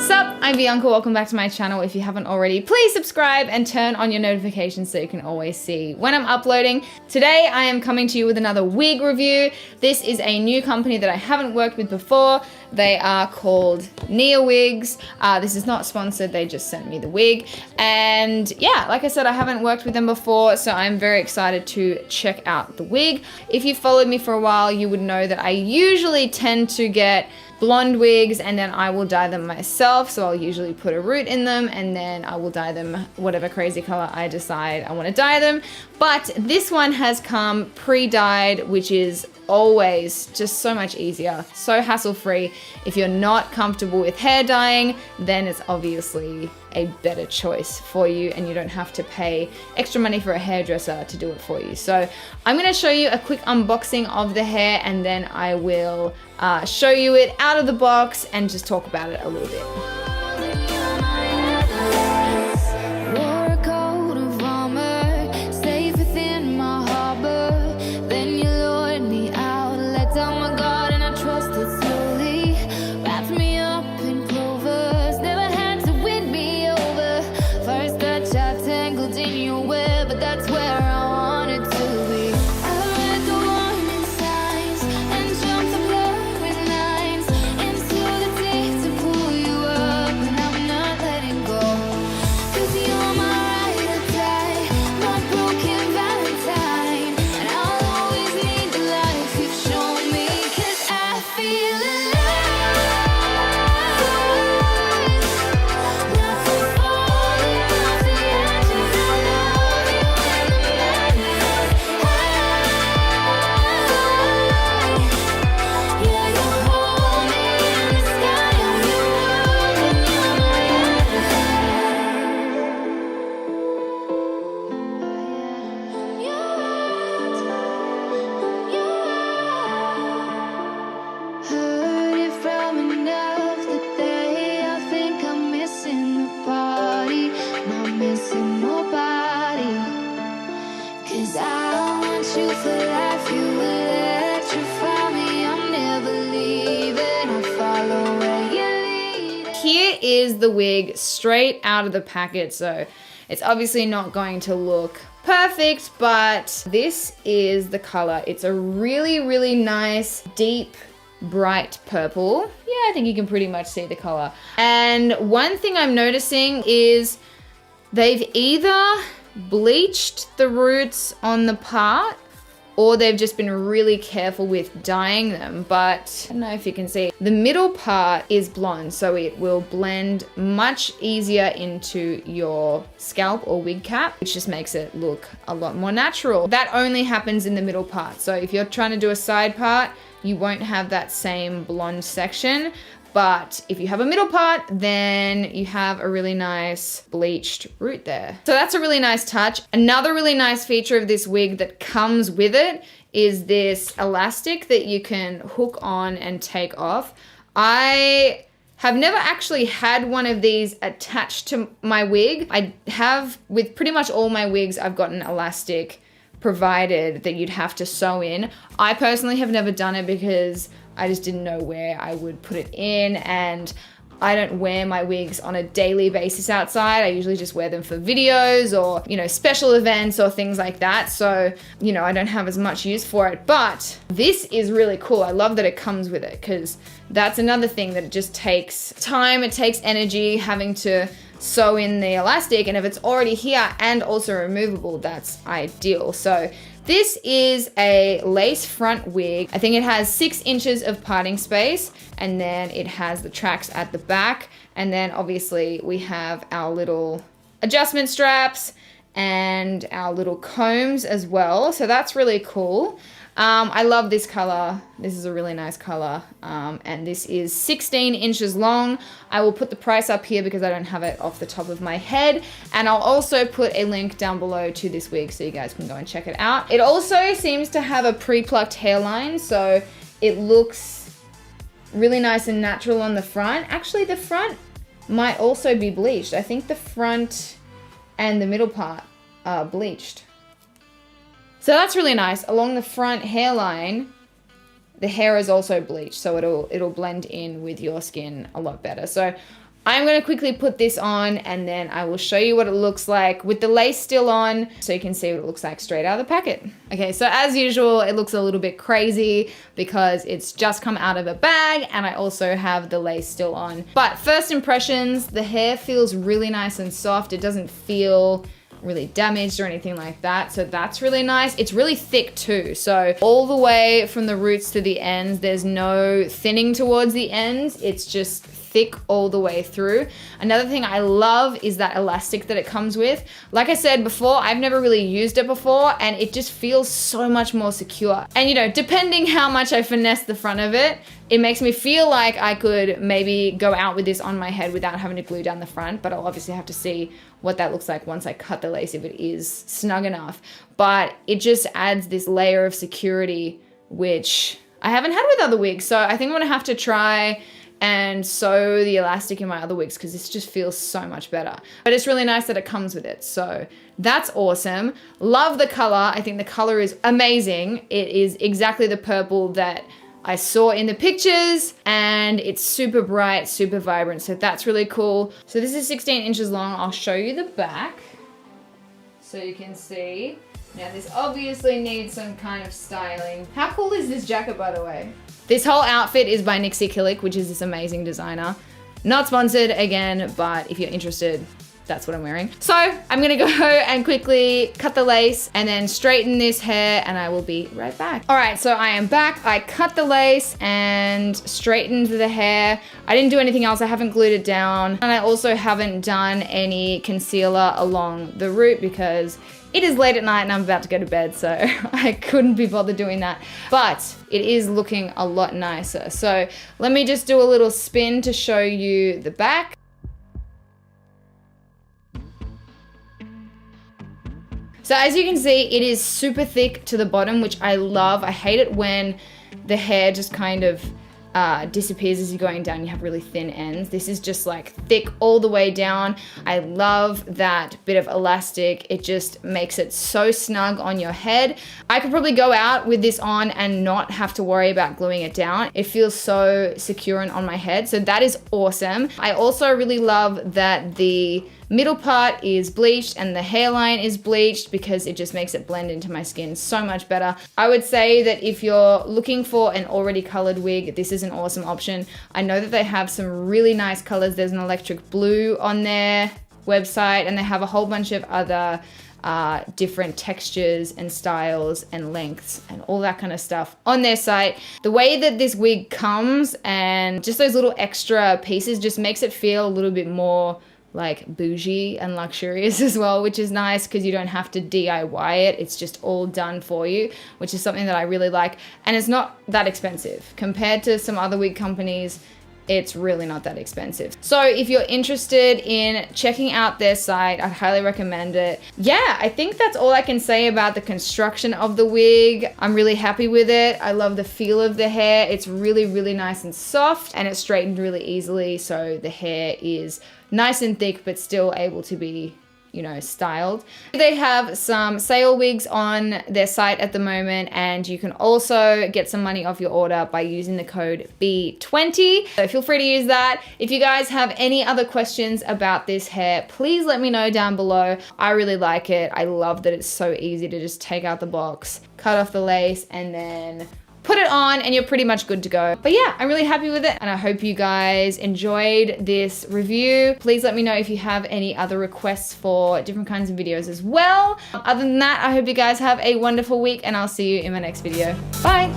Sup, I'm Bianca, welcome back to my channel. If you haven't already, please subscribe and turn on your notifications so you can always see when I'm uploading. Today I am coming to you with another wig review. This is a new company that I haven't worked with before. They are called Niawigs. This is not sponsored, they just sent me the wig. And yeah, like I said, I haven't worked with them before, so I'm very excited to check out the wig. If you followed me for a while, you would know that I usually tend to get blonde wigs and then I will dye them myself. So I'll usually put a root in them and then I will dye them whatever crazy color I decide I want to dye them. But this one has come pre-dyed, which is always just so much easier, so hassle-free. If you're not comfortable with hair dyeing, then it's obviously a better choice for you and you don't have to pay extra money for a hairdresser to do it for you. So I'm going to show you a quick unboxing of the hair and then I will show you it out of the box and just talk about it a little bit. Here is the wig straight out of the packet, so it's obviously not going to look perfect, but this is the color. It's a really, really nice, deep, bright purple. Yeah, I think you can pretty much see the color. And one thing I'm noticing is they've either bleached the roots on the part or they've just been really careful with dyeing them, but I don't know if you can see. The middle part is blonde, so it will blend much easier into your scalp or wig cap, which just makes it look a lot more natural. That only happens in the middle part, so if you're trying to do a side part, you won't have that same blonde section. But if you have a middle part, then you have a really nice bleached root there. So that's a really nice touch. Another really nice feature of this wig that comes with it is this elastic that you can hook on and take off. I have never actually had one of these attached to my wig. I have, with pretty much all my wigs, I've got an elastic provided that you'd have to sew in. I personally have never done it because I just didn't know where I would put it in, and I don't wear my wigs on a daily basis outside. I usually just wear them for videos or, you know, special events or things like that. So, you know, I don't have as much use for it, but this is really cool. I love that it comes with it because that's another thing that it just takes time, it takes energy having to sew in the elastic, and if it's already here and also removable, that's ideal. So this is a lace front wig. I think it has 6 inches of parting space, and then it has the tracks at the back, and then obviously we have our little adjustment straps and our little combs as well. So that's really cool. I love this color. This is a really nice color. And this is 16 inches long. I will put the price up here because I don't have it off the top of my head. And I'll also put a link down below to this wig so you guys can go and check it out. It also seems to have a pre-plucked hairline, so it looks really nice and natural on the front. Actually, the front might also be bleached. I think the front and the middle part are bleached. So that's really nice. Along the front hairline, the hair is also bleached, so it'll blend in with your skin a lot better. So I'm gonna quickly put this on and then I will show you what it looks like with the lace still on so you can see what it looks like straight out of the packet. Okay, so as usual, it looks a little bit crazy because it's just come out of a bag and I also have the lace still on. But first impressions, the hair feels really nice and soft. It doesn't feel really damaged or anything like that, so that's really nice. It's really thick too, so all the way from the roots to the ends, there's no thinning towards the ends. It's just thick all the way through. Another thing I love is that elastic that it comes with. Like I said before, I've never really used it before and it just feels so much more secure. And you know, depending how much I finesse the front of it, it makes me feel like I could maybe go out with this on my head without having to glue down the front, but I'll obviously have to see what that looks like once I cut the lace, if it is snug enough. But it just adds this layer of security, which I haven't had with other wigs. So I think I'm gonna have to try and sew the elastic in my other wigs because this just feels so much better. But it's really nice that it comes with it. So that's awesome. Love the color. I think the color is amazing. It is exactly the purple that I saw in the pictures and it's super bright, super vibrant. So that's really cool. So this is 16 inches long. I'll show you the back so you can see. Now this obviously needs some kind of styling. How cool is this jacket, by the way? This whole outfit is by Niawigs, which is this amazing designer. Not sponsored again, but if you're interested, that's what I'm wearing. So I'm gonna go and quickly cut the lace and then straighten this hair and I will be right back. All right, so I am back. I cut the lace and straightened the hair. I didn't do anything else. I haven't glued it down. And I also haven't done any concealer along the root because it is late at night and I'm about to go to bed, so I couldn't be bothered doing that. But it is looking a lot nicer. So let me just do a little spin to show you the back. So as you can see, it is super thick to the bottom, which I love. I hate it when the hair just kind of disappears as you're going down. You have really thin ends. This is just like thick all the way down. I love that bit of elastic. It just makes it so snug on your head. I could probably go out with this on and not have to worry about gluing it down. It feels so secure and on my head. So that is awesome. I also really love that the middle part is bleached and the hairline is bleached because it just makes it blend into my skin so much better. I would say that if you're looking for an already colored wig, this is an awesome option. I know that they have some really nice colors. There's an electric blue on their website and they have a whole bunch of other different textures and styles and lengths and all that kind of stuff on their site. The way that this wig comes and just those little extra pieces just makes it feel a little bit more like bougie and luxurious as well, which is nice because you don't have to DIY it. It's just all done for you, which is something that I really like. And it's not that expensive compared to some other wig companies. It's really not that expensive. So if you're interested in checking out their site, I'd highly recommend it. Yeah, I think that's all I can say about the construction of the wig. I'm really happy with it. I love the feel of the hair. It's really, really nice and soft and it's straightened really easily. So the hair is nice and thick, but still able to be, you know, styled. They have some sale wigs on their site at the moment, and you can also get some money off your order by using the code B20. So feel free to use that. If you guys have any other questions about this hair, please let me know down below. I really like it. I love that it's so easy to just take out the box, cut off the lace, and then put it on and you're pretty much good to go. But yeah, I'm really happy with it and I hope you guys enjoyed this review. Please let me know if you have any other requests for different kinds of videos as well. Other than that, I hope you guys have a wonderful week and I'll see you in my next video. Bye.